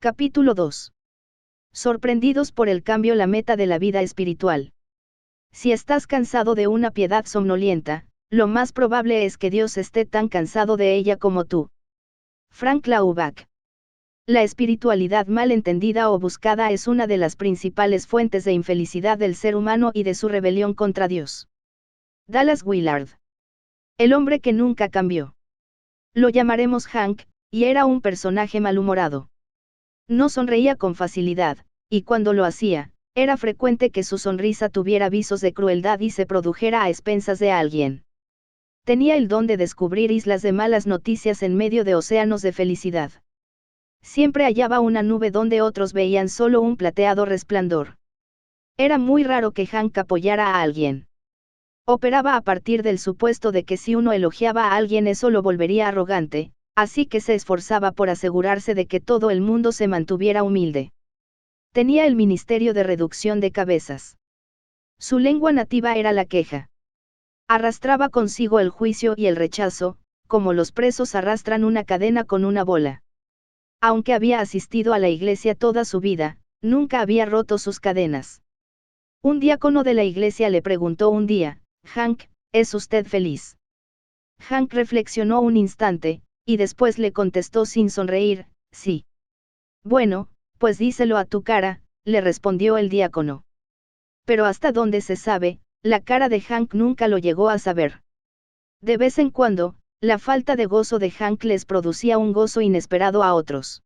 Capítulo 2. Sorprendidos por el cambio, la meta de la vida espiritual. Si estás cansado de una piedad somnolienta, lo más probable es que Dios esté tan cansado de ella como tú. Frank Laubach. La espiritualidad mal entendida o buscada es una de las principales fuentes de infelicidad del ser humano y de su rebelión contra Dios. Dallas Willard. El hombre que nunca cambió. Lo llamaremos Hank, y era un personaje malhumorado. No sonreía con facilidad, y cuando lo hacía, era frecuente que su sonrisa tuviera visos de crueldad y se produjera a expensas de alguien. Tenía el don de descubrir islas de malas noticias en medio de océanos de felicidad. Siempre hallaba una nube donde otros veían solo un plateado resplandor. Era muy raro que Hank apoyara a alguien. Operaba a partir del supuesto de que si uno elogiaba a alguien eso lo volvería arrogante, así que se esforzaba por asegurarse de que todo el mundo se mantuviera humilde. Tenía el ministerio de reducción de cabezas. Su lengua nativa era la queja. Arrastraba consigo el juicio y el rechazo, como los presos arrastran una cadena con una bola. Aunque había asistido a la iglesia toda su vida, nunca había roto sus cadenas. Un diácono de la iglesia le preguntó un día: «Hank, ¿es usted feliz?». Hank reflexionó un instante, y después le contestó sin sonreír: «Sí». «Bueno, pues díselo a tu cara», le respondió el diácono. Pero hasta donde se sabe, la cara de Hank nunca lo llegó a saber. De vez en cuando, la falta de gozo de Hank les producía un gozo inesperado a otros.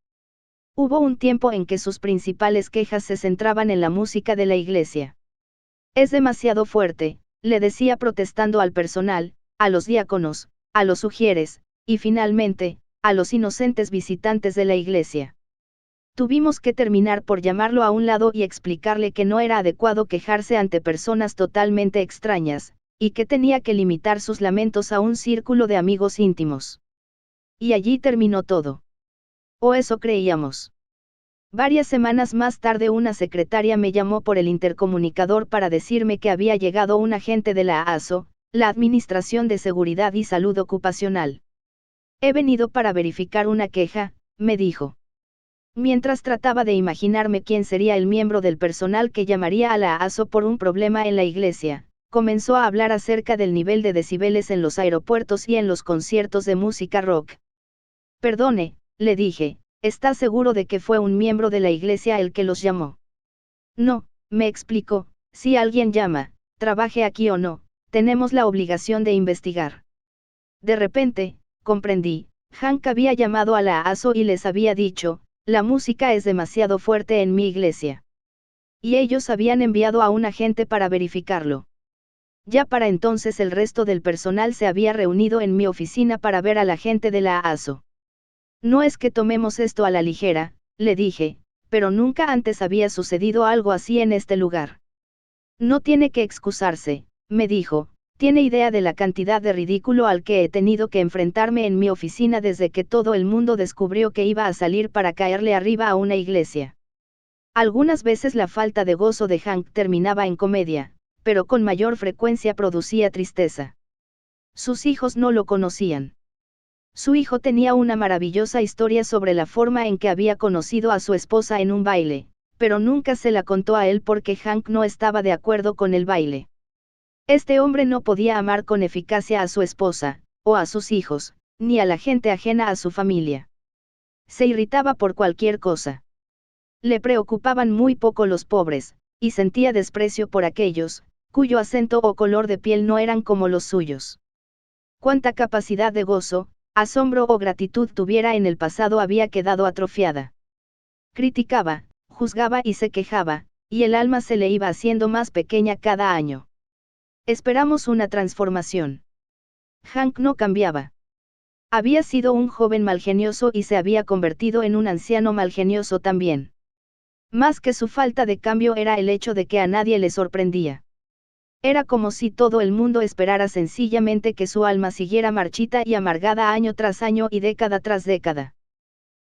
Hubo un tiempo en que sus principales quejas se centraban en la música de la iglesia. «Es demasiado fuerte», le decía protestando al personal, a los diáconos, a los sugieres, y finalmente, a los inocentes visitantes de la iglesia. Tuvimos que terminar por llamarlo a un lado y explicarle que no era adecuado quejarse ante personas totalmente extrañas, y que tenía que limitar sus lamentos a un círculo de amigos íntimos. Y allí terminó todo. O eso creíamos. Varias semanas más tarde una secretaria me llamó por el intercomunicador para decirme que había llegado un agente de la ASO, la Administración de Seguridad y Salud Ocupacional. «He venido para verificar una queja», me dijo. Mientras trataba de imaginarme quién sería el miembro del personal que llamaría a la ASO por un problema en la iglesia, comenzó a hablar acerca del nivel de decibeles en los aeropuertos y en los conciertos de música rock. «Perdone», le dije, «¿está seguro de que fue un miembro de la iglesia el que los llamó?». «No», me explicó, «si alguien llama, trabaje aquí o no, tenemos la obligación de investigar». De repente, comprendí, Hank había llamado a la ASO y les había dicho: «La música es demasiado fuerte en mi iglesia». Y ellos habían enviado a un agente para verificarlo. Ya para entonces el resto del personal se había reunido en mi oficina para ver al agente de la ASO. «No es que tomemos esto a la ligera», le dije, «pero nunca antes había sucedido algo así en este lugar». «No tiene que excusarse», me dijo, «tiene idea de la cantidad de ridículo al que he tenido que enfrentarme en mi oficina desde que todo el mundo descubrió que iba a salir para caerle arriba a una iglesia». Algunas veces la falta de gozo de Hank terminaba en comedia, pero con mayor frecuencia producía tristeza. Sus hijos no lo conocían. Su hijo tenía una maravillosa historia sobre la forma en que había conocido a su esposa en un baile, pero nunca se la contó a él porque Hank no estaba de acuerdo con el baile. Este hombre no podía amar con eficacia a su esposa, o a sus hijos, ni a la gente ajena a su familia. Se irritaba por cualquier cosa. Le preocupaban muy poco los pobres, y sentía desprecio por aquellos, cuyo acento o color de piel no eran como los suyos. Cuánta capacidad de gozo, asombro o gratitud tuviera en el pasado había quedado atrofiada. Criticaba, juzgaba y se quejaba, y el alma se le iba haciendo más pequeña cada año. Esperamos una transformación. Hank no cambiaba. Había sido un joven malgenioso y se había convertido en un anciano malgenioso también. Más que su falta de cambio era el hecho de que a nadie le sorprendía. Era como si todo el mundo esperara sencillamente que su alma siguiera marchita y amargada año tras año y década tras década.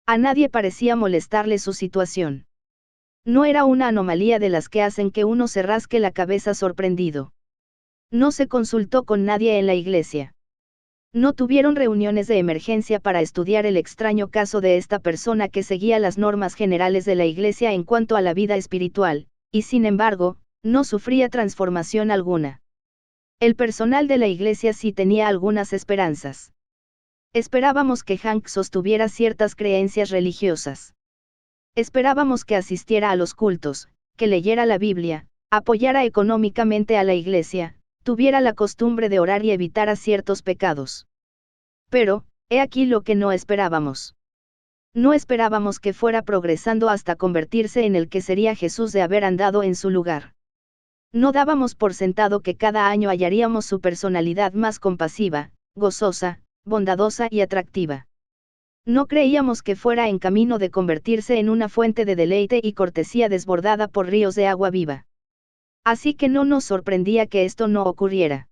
A nadie parecía molestarle su situación. No era una anomalía de las que hacen que uno se rasque la cabeza sorprendido. No se consultó con nadie en la iglesia. No tuvieron reuniones de emergencia para estudiar el extraño caso de esta persona que seguía las normas generales de la Iglesia en cuanto a la vida espiritual, y sin embargo, no sufría transformación alguna. El personal de la Iglesia sí tenía algunas esperanzas. Esperábamos que Hank sostuviera ciertas creencias religiosas. Esperábamos que asistiera a los cultos, que leyera la Biblia, apoyara económicamente a la Iglesia, tuviera la costumbre de orar y evitara ciertos pecados. Pero, he aquí lo que no esperábamos. No esperábamos que fuera progresando hasta convertirse en el que sería Jesús de haber andado en su lugar. No dábamos por sentado que cada año hallaríamos su personalidad más compasiva, gozosa, bondadosa y atractiva. No creíamos que fuera en camino de convertirse en una fuente de deleite y cortesía desbordada por ríos de agua viva. Así que no nos sorprendía que esto no ocurriera.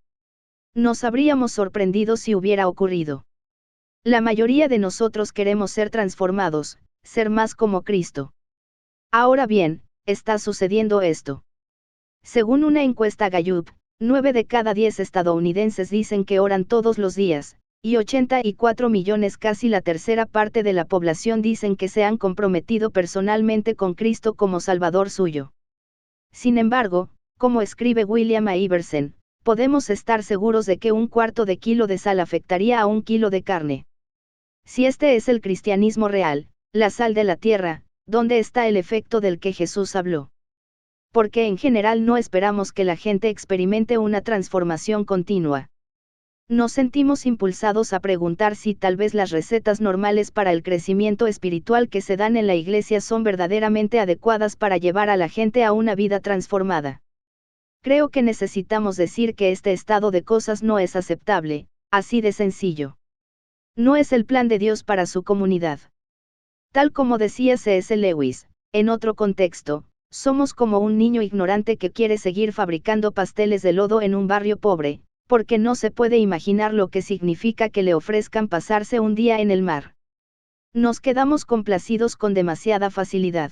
Nos habríamos sorprendido si hubiera ocurrido. La mayoría de nosotros queremos ser transformados, ser más como Cristo. Ahora bien, está sucediendo esto. Según una encuesta Gallup, 9 de cada 10 estadounidenses dicen que oran todos los días, y 84 millones, casi la tercera parte de la población, dicen que se han comprometido personalmente con Cristo como Salvador suyo. Sin embargo, como escribe William A. Iversen, podemos estar seguros de que 1/4 de kilo de sal afectaría a 1 kilo de carne. Si este es el cristianismo real, la sal de la tierra, ¿dónde está el efecto del que Jesús habló? Porque en general no esperamos que la gente experimente una transformación continua. Nos sentimos impulsados a preguntar si tal vez las recetas normales para el crecimiento espiritual que se dan en la Iglesia son verdaderamente adecuadas para llevar a la gente a una vida transformada. Creo que necesitamos decir que este estado de cosas no es aceptable, así de sencillo. No es el plan de Dios para su comunidad. Tal como decía C.S. Lewis, en otro contexto, somos como un niño ignorante que quiere seguir fabricando pasteles de lodo en un barrio pobre, porque no se puede imaginar lo que significa que le ofrezcan pasarse un día en el mar. Nos quedamos complacidos con demasiada facilidad.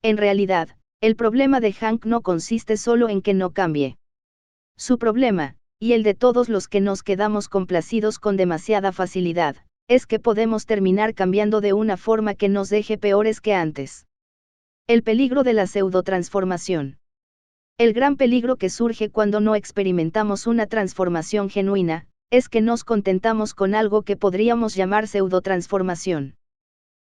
En realidad, el problema de Hank no consiste solo en que no cambie. Su problema, y el de todos los que nos quedamos complacidos con demasiada facilidad, es que podemos terminar cambiando de una forma que nos deje peores que antes. El peligro de la pseudotransformación. El gran peligro que surge cuando no experimentamos una transformación genuina, es que nos contentamos con algo que podríamos llamar pseudotransformación.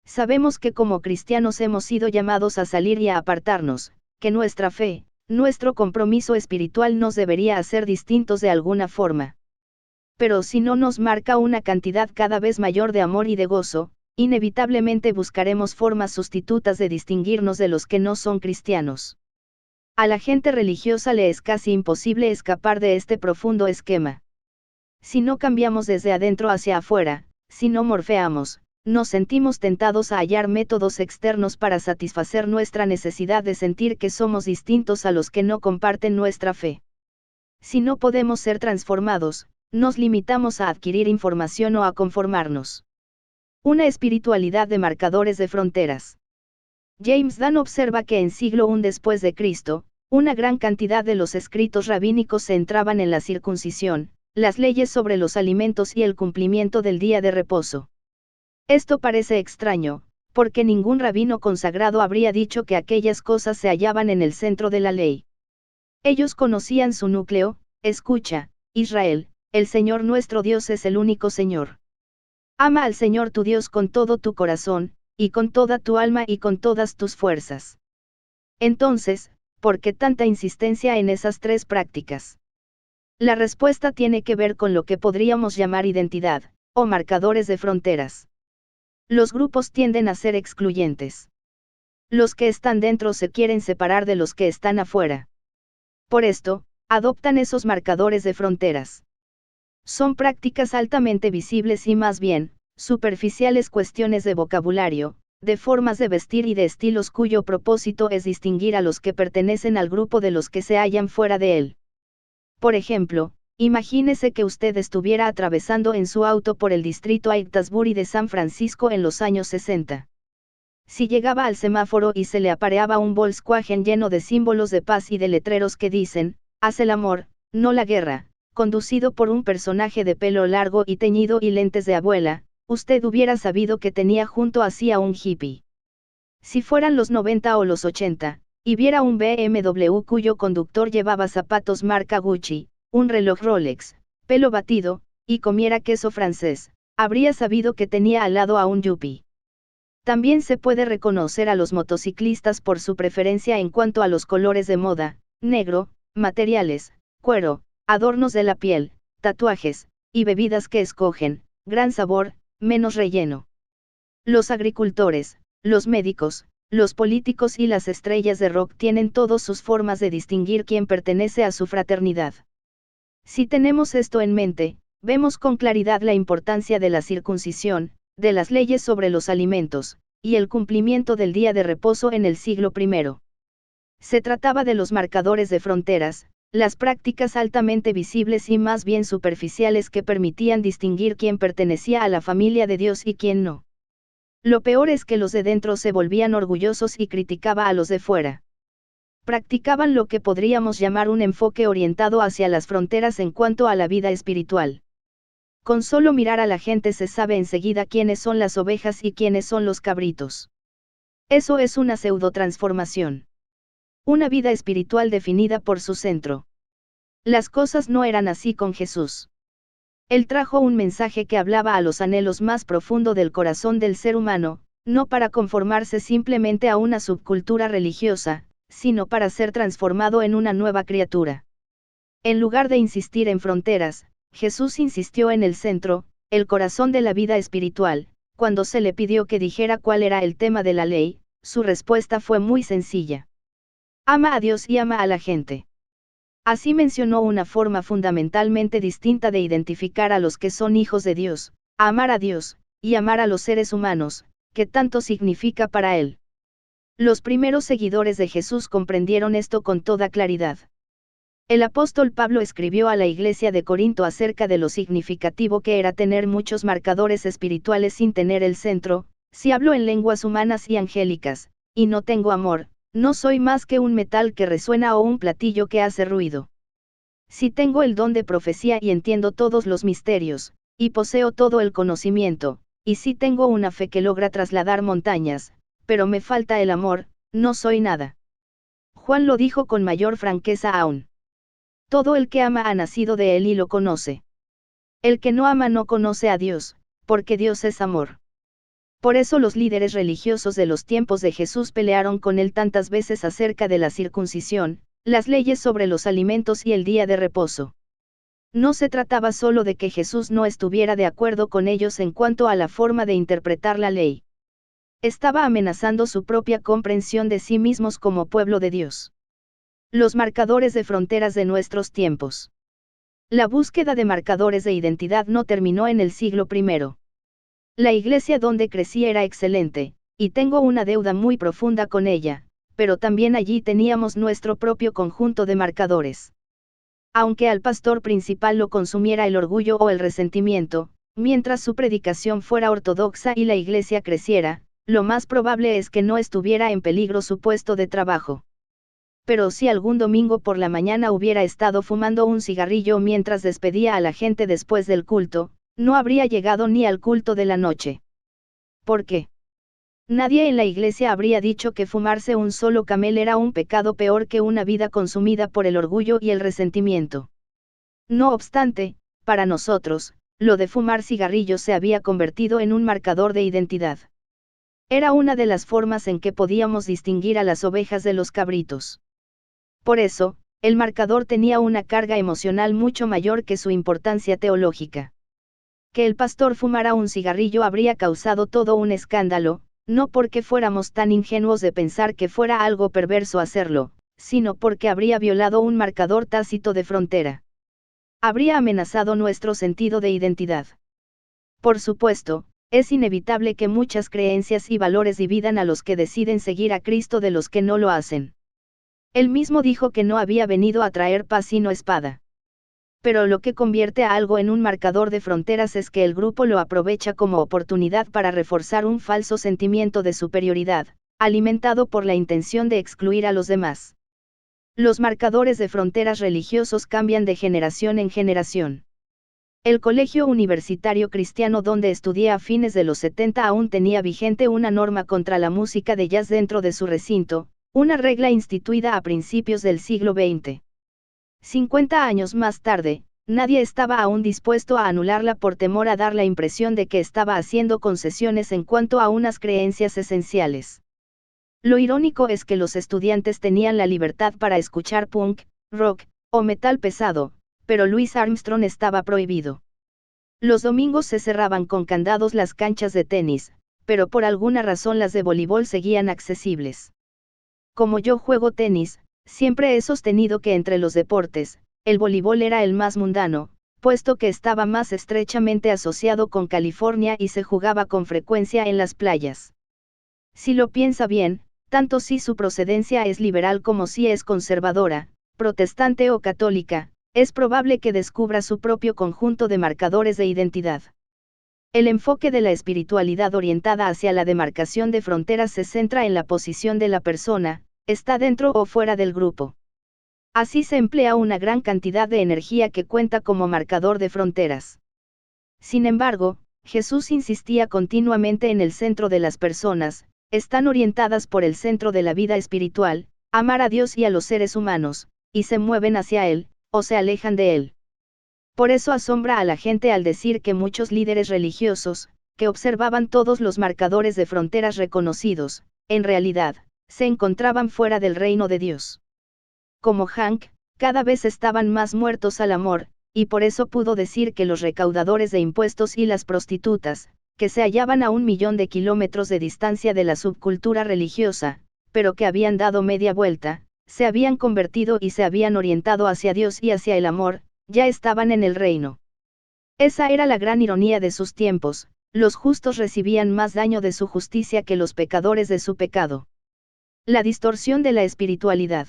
Sabemos que como cristianos hemos sido llamados a salir y a apartarnos, que nuestra fe, nuestro compromiso espiritual nos debería hacer distintos de alguna forma. Pero si no nos marca una cantidad cada vez mayor de amor y de gozo, inevitablemente buscaremos formas sustitutas de distinguirnos de los que no son cristianos. A la gente religiosa le es casi imposible escapar de este profundo esquema. Si no cambiamos desde adentro hacia afuera, si no morfeamos, nos sentimos tentados a hallar métodos externos para satisfacer nuestra necesidad de sentir que somos distintos a los que no comparten nuestra fe. Si no podemos ser transformados, nos limitamos a adquirir información o a conformarnos. Una espiritualidad de marcadores de fronteras. James Dunn observa que en siglo I después de Cristo, una gran cantidad de los escritos rabínicos se centraban en la circuncisión, las leyes sobre los alimentos y el cumplimiento del día de reposo. Esto parece extraño, porque ningún rabino consagrado habría dicho que aquellas cosas se hallaban en el centro de la ley. Ellos conocían su núcleo: escucha, Israel, el Señor nuestro Dios es el único Señor. Ama al Señor tu Dios con todo tu corazón, y con toda tu alma y con todas tus fuerzas. Entonces, ¿por qué tanta insistencia en esas tres prácticas? La respuesta tiene que ver con lo que podríamos llamar identidad, o marcadores de fronteras. Los grupos tienden a ser excluyentes. Los que están dentro se quieren separar de los que están afuera. Por esto, adoptan esos marcadores de fronteras. Son prácticas altamente visibles y más bien, superficiales cuestiones de vocabulario, de formas de vestir y de estilos cuyo propósito es distinguir a los que pertenecen al grupo de los que se hallan fuera de él. Por ejemplo, imagínese que usted estuviera atravesando en su auto por el distrito Haight-Ashbury de San Francisco en los años 60. Si llegaba al semáforo y se le apareaba un Volkswagen lleno de símbolos de paz y de letreros que dicen, haz el amor, no la guerra, conducido por un personaje de pelo largo y teñido y lentes de abuela, usted hubiera sabido que tenía junto a sí a un hippie. Si fueran los 90 o los 80, y viera un BMW cuyo conductor llevaba zapatos marca Gucci, un reloj Rolex, pelo batido, y comiera queso francés, habría sabido que tenía al lado a un yuppie. También se puede reconocer a los motociclistas por su preferencia en cuanto a los colores de moda, negro, materiales, cuero, adornos de la piel, tatuajes, y bebidas que escogen, gran sabor, menos relleno. Los agricultores, los médicos, los políticos y las estrellas de rock tienen todas sus formas de distinguir quién pertenece a su fraternidad. Si tenemos esto en mente, vemos con claridad la importancia de la circuncisión, de las leyes sobre los alimentos, y el cumplimiento del día de reposo en el siglo I. Se trataba de los marcadores de fronteras, las prácticas altamente visibles y más bien superficiales que permitían distinguir quién pertenecía a la familia de Dios y quién no. Lo peor es que los de dentro se volvían orgullosos y criticaba a los de fuera. Practicaban lo que podríamos llamar un enfoque orientado hacia las fronteras en cuanto a la vida espiritual. Con solo mirar a la gente se sabe enseguida quiénes son las ovejas y quiénes son los cabritos. Eso es una pseudotransformación. Una vida espiritual definida por su centro. Las cosas no eran así con Jesús. Él trajo un mensaje que hablaba a los anhelos más profundo del corazón del ser humano, no para conformarse simplemente a una subcultura religiosa, sino para ser transformado en una nueva criatura. En lugar de insistir en fronteras, Jesús insistió en el centro, el corazón de la vida espiritual. Cuando se le pidió que dijera cuál era el tema de la ley, su respuesta fue muy sencilla. Ama a Dios y ama a la gente. Así mencionó una forma fundamentalmente distinta de identificar a los que son hijos de Dios, amar a Dios, y amar a los seres humanos, que tanto significa para él. Los primeros seguidores de Jesús comprendieron esto con toda claridad. El apóstol Pablo escribió a la iglesia de Corinto acerca de lo significativo que era tener muchos marcadores espirituales sin tener el centro. Si hablo en lenguas humanas y angélicas, y no tengo amor, no soy más que un metal que resuena o un platillo que hace ruido. Si tengo el don de profecía y entiendo todos los misterios, y poseo todo el conocimiento, y si tengo una fe que logra trasladar montañas, pero me falta el amor, no soy nada. Juan lo dijo con mayor franqueza aún. Todo el que ama ha nacido de él y lo conoce. El que no ama no conoce a Dios, porque Dios es amor. Por eso los líderes religiosos de los tiempos de Jesús pelearon con él tantas veces acerca de la circuncisión, las leyes sobre los alimentos y el día de reposo. No se trataba solo de que Jesús no estuviera de acuerdo con ellos en cuanto a la forma de interpretar la ley. Estaba amenazando su propia comprensión de sí mismos como pueblo de Dios. Los marcadores de fronteras de nuestros tiempos. La búsqueda de marcadores de identidad no terminó en el siglo I. La iglesia donde crecí era excelente, y tengo una deuda muy profunda con ella, pero también allí teníamos nuestro propio conjunto de marcadores. Aunque al pastor principal lo consumiera el orgullo o el resentimiento, mientras su predicación fuera ortodoxa y la iglesia creciera, lo más probable es que no estuviera en peligro su puesto de trabajo. Pero si algún domingo por la mañana hubiera estado fumando un cigarrillo mientras despedía a la gente después del culto, no habría llegado ni al culto de la noche. ¿Por qué? Nadie en la iglesia habría dicho que fumarse un solo camel era un pecado peor que una vida consumida por el orgullo y el resentimiento. No obstante, para nosotros, lo de fumar cigarrillos se había convertido en un marcador de identidad. Era una de las formas en que podíamos distinguir a las ovejas de los cabritos. Por eso, el marcador tenía una carga emocional mucho mayor que su importancia teológica. Que el pastor fumara un cigarrillo habría causado todo un escándalo, no porque fuéramos tan ingenuos de pensar que fuera algo perverso hacerlo, sino porque habría violado un marcador tácito de frontera. Habría amenazado nuestro sentido de identidad. Por supuesto, es inevitable que muchas creencias y valores dividan a los que deciden seguir a Cristo de los que no lo hacen. Él mismo dijo que no había venido a traer paz sino espada. Pero lo que convierte a algo en un marcador de fronteras es que el grupo lo aprovecha como oportunidad para reforzar un falso sentimiento de superioridad, alimentado por la intención de excluir a los demás. Los marcadores de fronteras religiosos cambian de generación en generación. El colegio universitario cristiano donde estudié a fines de los 70 aún tenía vigente una norma contra la música de jazz dentro de su recinto, una regla instituida a principios del siglo XX. 50 años más tarde, nadie estaba aún dispuesto a anularla por temor a dar la impresión de que estaba haciendo concesiones en cuanto a unas creencias esenciales. Lo irónico es que los estudiantes tenían la libertad para escuchar punk, rock, o metal pesado, pero Louis Armstrong estaba prohibido. Los domingos se cerraban con candados las canchas de tenis, pero por alguna razón las de voleibol seguían accesibles. Como yo juego tenis, siempre he sostenido que entre los deportes, el voleibol era el más mundano, puesto que estaba más estrechamente asociado con California y se jugaba con frecuencia en las playas. Si lo piensa bien, tanto si su procedencia es liberal como si es conservadora, protestante o católica, es probable que descubra su propio conjunto de marcadores de identidad. El enfoque de la espiritualidad orientada hacia la demarcación de fronteras se centra en la posición de la persona, está dentro o fuera del grupo. Así se emplea una gran cantidad de energía que cuenta como marcador de fronteras. Sin embargo, Jesús insistía continuamente en el centro de las personas, están orientadas por el centro de la vida espiritual, amar a Dios y a los seres humanos, y se mueven hacia Él, o se alejan de Él. Por eso asombra a la gente al decir que muchos líderes religiosos, que observaban todos los marcadores de fronteras reconocidos, en realidad, se encontraban fuera del reino de Dios. Como Hank, cada vez estaban más muertos al amor, y por eso pudo decir que los recaudadores de impuestos y las prostitutas, que se hallaban a 1.000.000 de kilómetros de distancia de la subcultura religiosa, pero que habían dado media vuelta, se habían convertido y se habían orientado hacia Dios y hacia el amor, ya estaban en el reino. Esa era la gran ironía de sus tiempos, los justos recibían más daño de su justicia que los pecadores de su pecado. La distorsión de la espiritualidad.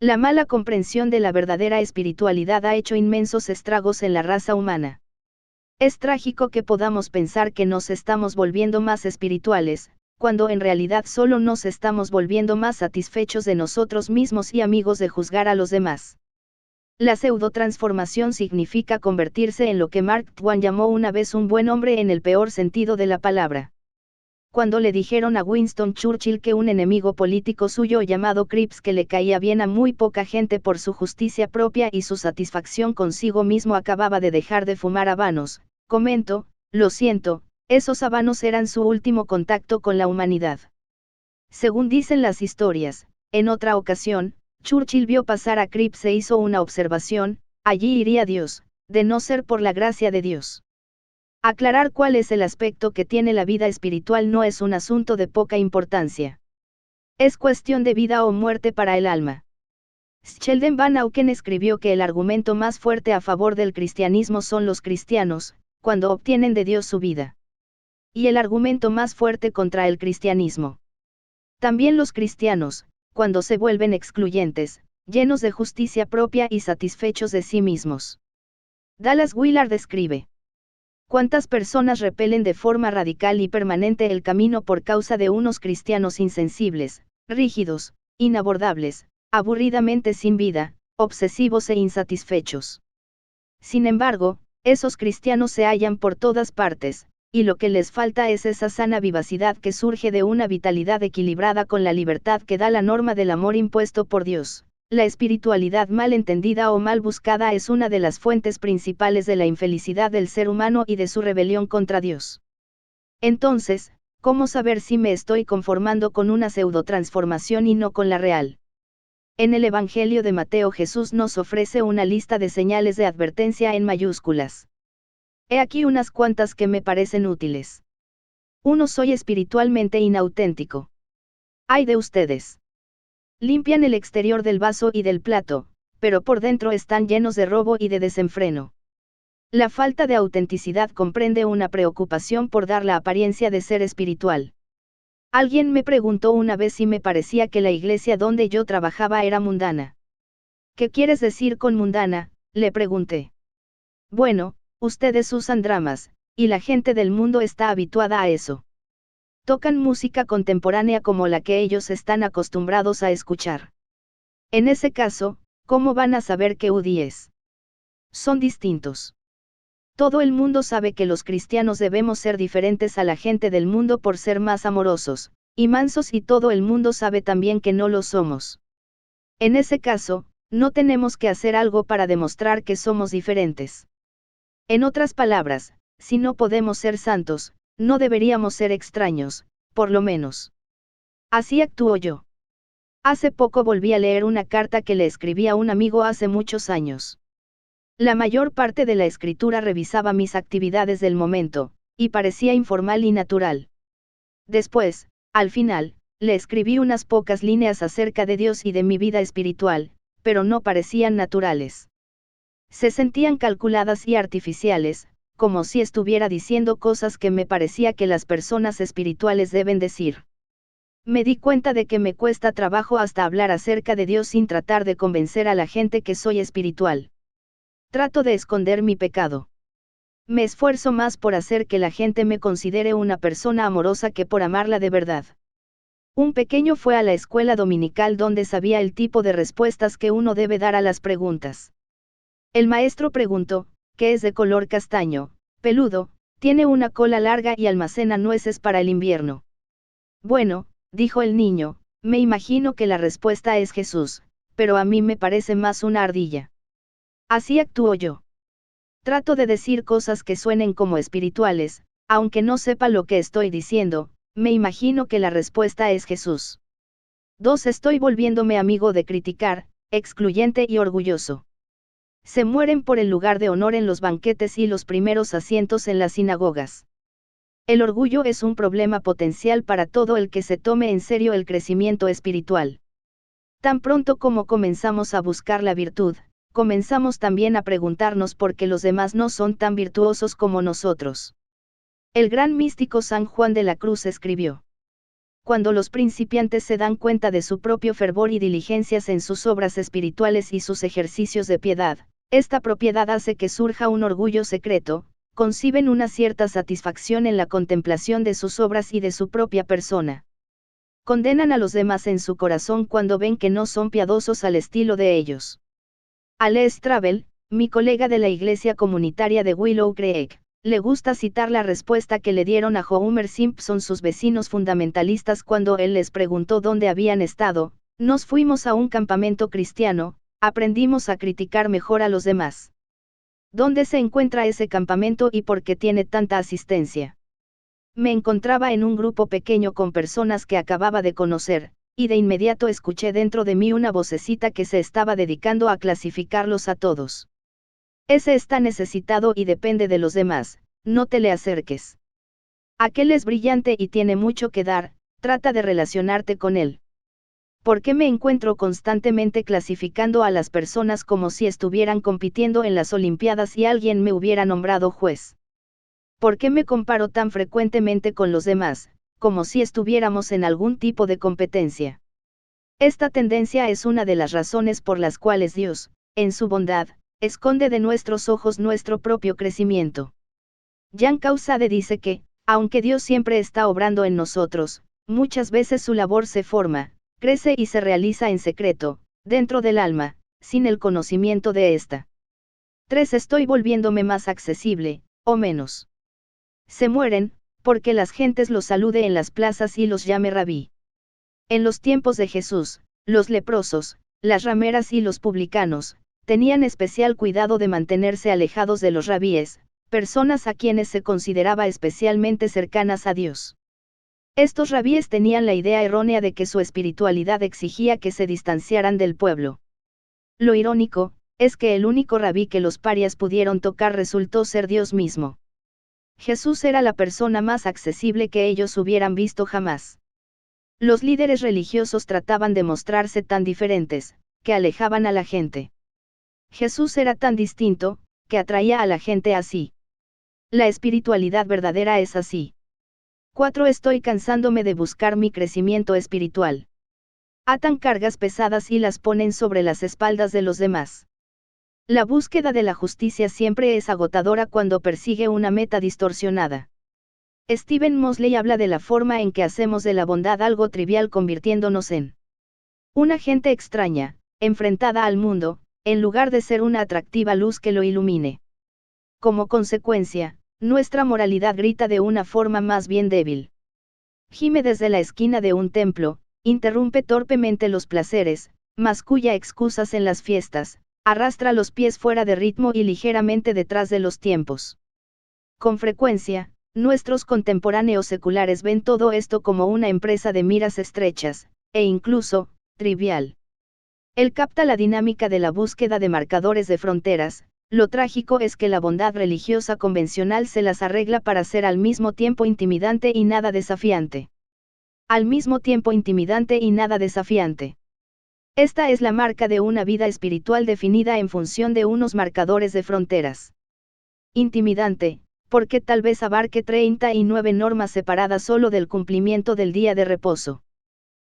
La mala comprensión de la verdadera espiritualidad ha hecho inmensos estragos en la raza humana. Es trágico que podamos pensar que nos estamos volviendo más espirituales, cuando en realidad solo nos estamos volviendo más satisfechos de nosotros mismos y amigos de juzgar a los demás. La pseudotransformación significa convertirse en lo que Mark Twain llamó una vez un buen hombre en el peor sentido de la palabra. Cuando le dijeron a Winston Churchill que un enemigo político suyo llamado Cripps que le caía bien a muy poca gente por su justicia propia y su satisfacción consigo mismo acababa de dejar de fumar habanos, comentó, lo siento, esos habanos eran su último contacto con la humanidad. Según dicen las historias, en otra ocasión, Churchill vio pasar a Cripps e hizo una observación, allí iría Dios, de no ser por la gracia de Dios. Aclarar cuál es el aspecto que tiene la vida espiritual no es un asunto de poca importancia. Es cuestión de vida o muerte para el alma. Sheldon Van Auken escribió que el argumento más fuerte a favor del cristianismo son los cristianos, cuando obtienen de Dios su vida. Y el argumento más fuerte contra el cristianismo. También los cristianos, cuando se vuelven excluyentes, llenos de justicia propia y satisfechos de sí mismos. Dallas Willard escribe: ¿cuántas personas repelen de forma radical y permanente el camino por causa de unos cristianos insensibles, rígidos, inabordables, aburridamente sin vida, obsesivos e insatisfechos? Sin embargo, esos cristianos se hallan por todas partes, y lo que les falta es esa sana vivacidad que surge de una vitalidad equilibrada con la libertad que da la norma del amor impuesto por Dios. La espiritualidad mal entendida o mal buscada es una de las fuentes principales de la infelicidad del ser humano y de su rebelión contra Dios. Entonces, ¿cómo saber si me estoy conformando con una pseudotransformación y no con la real? En el Evangelio de Mateo Jesús nos ofrece una lista de señales de advertencia en mayúsculas. He aquí unas cuantas que me parecen útiles. 1. Soy espiritualmente inauténtico. ¡Ay de ustedes! Limpian el exterior del vaso y del plato, pero por dentro están llenos de robo y de desenfreno. La falta de autenticidad comprende una preocupación por dar la apariencia de ser espiritual. Alguien me preguntó una vez si me parecía que la iglesia donde yo trabajaba era mundana. ¿Qué quieres decir con mundana?, le pregunté. Bueno, ustedes usan dramas, y la gente del mundo está habituada a eso. Tocan música contemporánea como la que ellos están acostumbrados a escuchar. En ese caso, ¿cómo van a saber que Udi es? Son distintos. Todo el mundo sabe que los cristianos debemos ser diferentes a la gente del mundo por ser más amorosos y mansos, y todo el mundo sabe también que no lo somos. En ese caso, no tenemos que hacer algo para demostrar que somos diferentes. En otras palabras, si no podemos ser santos, no deberíamos ser extraños, por lo menos. Así actúo yo. Hace poco volví a leer una carta que le escribí a un amigo hace muchos años. La mayor parte de la escritura revisaba mis actividades del momento, y parecía informal y natural. Después, al final, le escribí unas pocas líneas acerca de Dios y de mi vida espiritual, pero no parecían naturales. Se sentían calculadas y artificiales, como si estuviera diciendo cosas que me parecía que las personas espirituales deben decir. Me di cuenta de que me cuesta trabajo hasta hablar acerca de Dios sin tratar de convencer a la gente que soy espiritual. Trato de esconder mi pecado. Me esfuerzo más por hacer que la gente me considere una persona amorosa que por amarla de verdad. Un pequeño fue a la escuela dominical donde sabía el tipo de respuestas que uno debe dar a las preguntas. El maestro preguntó, ¿qué es de color castaño, peludo, tiene una cola larga y almacena nueces para el invierno? Bueno, dijo el niño, me imagino que la respuesta es Jesús, pero a mí me parece más una ardilla. Así actúo yo. Trato de decir cosas que suenen como espirituales, aunque no sepa lo que estoy diciendo, me imagino que la respuesta es Jesús. 2. Estoy volviéndome amigo de criticar, excluyente y orgulloso. Se mueren por el lugar de honor en los banquetes y los primeros asientos en las sinagogas. El orgullo es un problema potencial para todo el que se tome en serio el crecimiento espiritual. Tan pronto como comenzamos a buscar la virtud, comenzamos también a preguntarnos por qué los demás no son tan virtuosos como nosotros. El gran místico San Juan de la Cruz escribió: cuando los principiantes se dan cuenta de su propio fervor y diligencias en sus obras espirituales y sus ejercicios de piedad, esta propiedad hace que surja un orgullo secreto, conciben una cierta satisfacción en la contemplación de sus obras y de su propia persona. Condenan a los demás en su corazón cuando ven que no son piadosos al estilo de ellos. A Les Travel, mi colega de la iglesia comunitaria de Willow Creek, le gusta citar la respuesta que le dieron a Homer Simpson sus vecinos fundamentalistas cuando él les preguntó dónde habían estado: nos fuimos a un campamento cristiano, aprendimos a criticar mejor a los demás. ¿Dónde se encuentra ese campamento y por qué tiene tanta asistencia? Me encontraba en un grupo pequeño con personas que acababa de conocer, y de inmediato escuché dentro de mí una vocecita que se estaba dedicando a clasificarlos a todos. Ese está necesitado y depende de los demás, no te le acerques. Aquel es brillante y tiene mucho que dar, trata de relacionarte con él. ¿Por qué me encuentro constantemente clasificando a las personas como si estuvieran compitiendo en las Olimpiadas y alguien me hubiera nombrado juez? ¿Por qué me comparo tan frecuentemente con los demás, como si estuviéramos en algún tipo de competencia? Esta tendencia es una de las razones por las cuales Dios, en su bondad, esconde de nuestros ojos nuestro propio crecimiento. Jean Causade dice que, aunque Dios siempre está obrando en nosotros, muchas veces su labor se forma, crece y se realiza en secreto, dentro del alma, sin el conocimiento de ésta. 3. Estoy volviéndome más accesible, o menos. Se mueren, porque las gentes los salude en las plazas y los llame rabí. En los tiempos de Jesús, los leprosos, las rameras y los publicanos, tenían especial cuidado de mantenerse alejados de los rabíes, personas a quienes se consideraba especialmente cercanas a Dios. Estos rabíes tenían la idea errónea de que su espiritualidad exigía que se distanciaran del pueblo. Lo irónico, es que el único rabí que los parias pudieron tocar resultó ser Dios mismo. Jesús era la persona más accesible que ellos hubieran visto jamás. Los líderes religiosos trataban de mostrarse tan diferentes, que alejaban a la gente. Jesús era tan distinto, que atraía a la gente así. La espiritualidad verdadera es así. 4. Estoy cansándome de buscar mi crecimiento espiritual. Atan cargas pesadas y las ponen sobre las espaldas de los demás. La búsqueda de la justicia siempre es agotadora cuando persigue una meta distorsionada. Stephen Mosley habla de la forma en que hacemos de la bondad algo trivial convirtiéndonos en una gente extraña, enfrentada al mundo, en lugar de ser una atractiva luz que lo ilumine. Como consecuencia, nuestra moralidad grita de una forma más bien débil. Gime desde la esquina de un templo, interrumpe torpemente los placeres, masculla excusas en las fiestas, arrastra los pies fuera de ritmo y ligeramente detrás de los tiempos. Con frecuencia, nuestros contemporáneos seculares ven todo esto como una empresa de miras estrechas, e incluso, trivial. Él capta la dinámica de la búsqueda de marcadores de fronteras. Lo trágico es que la bondad religiosa convencional se las arregla para ser al mismo tiempo intimidante y nada desafiante. Al mismo tiempo intimidante y nada desafiante. Esta es la marca de una vida espiritual definida en función de unos marcadores de fronteras. Intimidante, porque tal vez abarque 39 normas separadas solo del cumplimiento del día de reposo.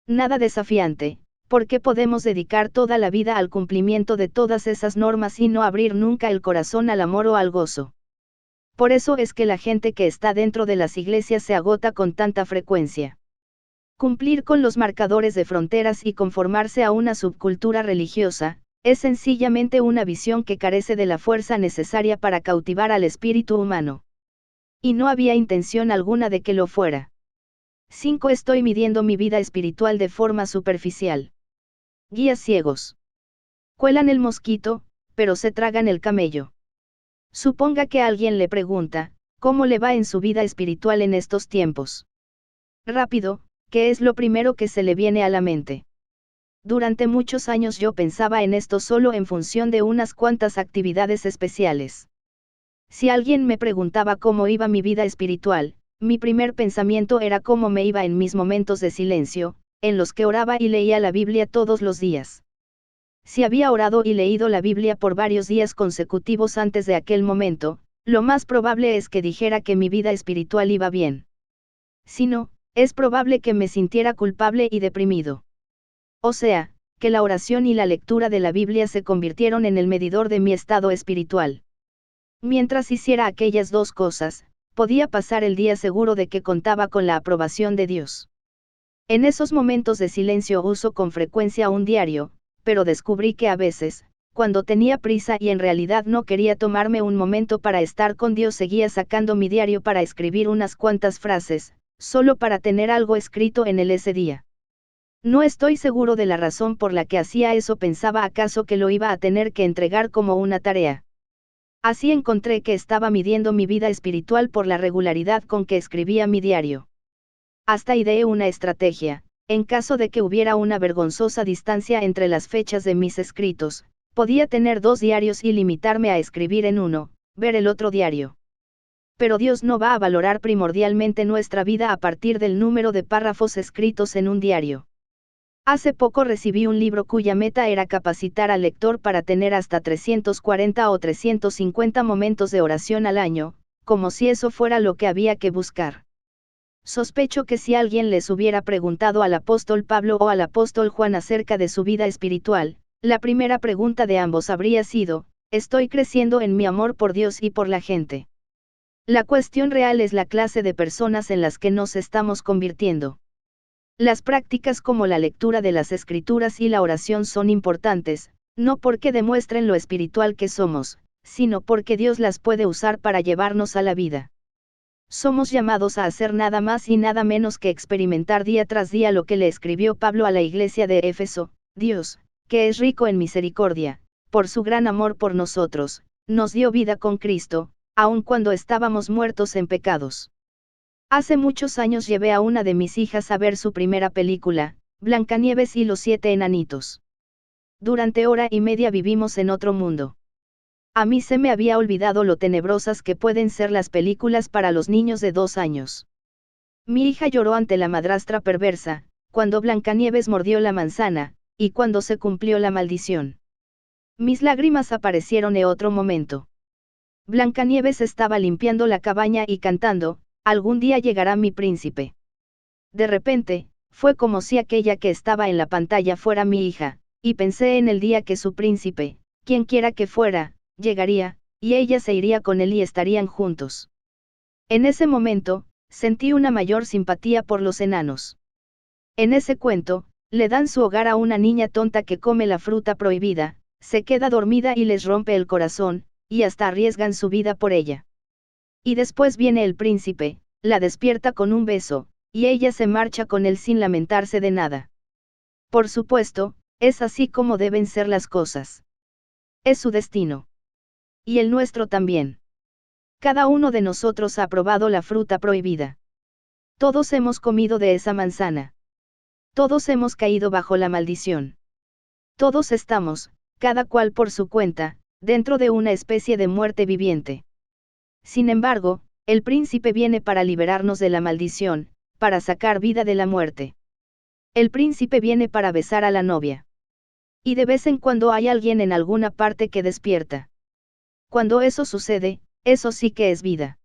Nada desafiante, porque podemos dedicar toda la vida al cumplimiento de todas esas normas y no abrir nunca el corazón al amor o al gozo. Por eso es que la gente que está dentro de las iglesias se agota con tanta frecuencia. Cumplir con los marcadores de fronteras y conformarse a una subcultura religiosa, es sencillamente una visión que carece de la fuerza necesaria para cautivar al espíritu humano. Y no había intención alguna de que lo fuera. 5. Estoy midiendo mi vida espiritual de forma superficial. Guías ciegos. Cuelan el mosquito, pero se tragan el camello. Suponga que alguien le pregunta, ¿cómo le va en su vida espiritual en estos tiempos? Rápido, ¿qué es lo primero que se le viene a la mente? Durante muchos años yo pensaba en esto solo en función de unas cuantas actividades especiales. Si alguien me preguntaba cómo iba mi vida espiritual, mi primer pensamiento era cómo me iba en mis momentos de silencio, en los que oraba y leía la Biblia todos los días. Si había orado y leído la Biblia por varios días consecutivos antes de aquel momento, lo más probable es que dijera que mi vida espiritual iba bien. Si no, es probable que me sintiera culpable y deprimido. O sea, que la oración y la lectura de la Biblia se convirtieron en el medidor de mi estado espiritual. Mientras hiciera aquellas dos cosas, podía pasar el día seguro de que contaba con la aprobación de Dios. En esos momentos de silencio uso con frecuencia un diario, pero descubrí que a veces, cuando tenía prisa y en realidad no quería tomarme un momento para estar con Dios, seguía sacando mi diario para escribir unas cuantas frases, solo para tener algo escrito en él ese día. No estoy seguro de la razón por la que hacía eso. ¿Pensaba acaso que lo iba a tener que entregar como una tarea? Así encontré que estaba midiendo mi vida espiritual por la regularidad con que escribía mi diario. Hasta ideé una estrategia. En caso de que hubiera una vergonzosa distancia entre las fechas de mis escritos, podía tener 2 diarios y limitarme a escribir en uno, ver el otro diario. Pero Dios no va a valorar primordialmente nuestra vida a partir del número de párrafos escritos en un diario. Hace poco recibí un libro cuya meta era capacitar al lector para tener hasta 340 o 350 momentos de oración al año, como si eso fuera lo que había que buscar. Sospecho que si alguien les hubiera preguntado al apóstol Pablo o al apóstol Juan acerca de su vida espiritual, la primera pregunta de ambos habría sido, ¿estoy creciendo en mi amor por Dios y por la gente? La cuestión real es la clase de personas en las que nos estamos convirtiendo. Las prácticas como la lectura de las Escrituras y la oración son importantes, no porque demuestren lo espiritual que somos, sino porque Dios las puede usar para llevarnos a la vida. Somos llamados a hacer nada más y nada menos que experimentar día tras día lo que le escribió Pablo a la iglesia de Éfeso: Dios, que es rico en misericordia, por su gran amor por nosotros, nos dio vida con Cristo, aun cuando estábamos muertos en pecados. Hace muchos años llevé a una de mis hijas a ver su primera película, Blancanieves y los 7 enanitos. Durante hora y media vivimos en otro mundo. A mí se me había olvidado lo tenebrosas que pueden ser las películas para los niños de 2 años. Mi hija lloró ante la madrastra perversa, cuando Blancanieves mordió la manzana, y cuando se cumplió la maldición. Mis lágrimas aparecieron en otro momento. Blancanieves estaba limpiando la cabaña y cantando, algún día llegará mi príncipe. De repente, fue como si aquella que estaba en la pantalla fuera mi hija, y pensé en el día que su príncipe, quien quiera que fuera, llegaría, y ella se iría con él y estarían juntos. En ese momento, sentí una mayor simpatía por los enanos. En ese cuento, le dan su hogar a una niña tonta que come la fruta prohibida, se queda dormida y les rompe el corazón, y hasta arriesgan su vida por ella. Y después viene el príncipe, la despierta con un beso, y ella se marcha con él sin lamentarse de nada. Por supuesto, es así como deben ser las cosas. Es su destino. Y el nuestro también. Cada uno de nosotros ha probado la fruta prohibida. Todos hemos comido de esa manzana. Todos hemos caído bajo la maldición. Todos estamos, cada cual por su cuenta, dentro de una especie de muerte viviente. Sin embargo, el príncipe viene para liberarnos de la maldición, para sacar vida de la muerte. El príncipe viene para besar a la novia. Y de vez en cuando hay alguien en alguna parte que despierta. Cuando eso sucede, eso sí que es vida.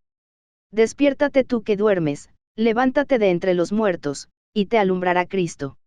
Despiértate tú que duermes, levántate de entre los muertos, y te alumbrará Cristo.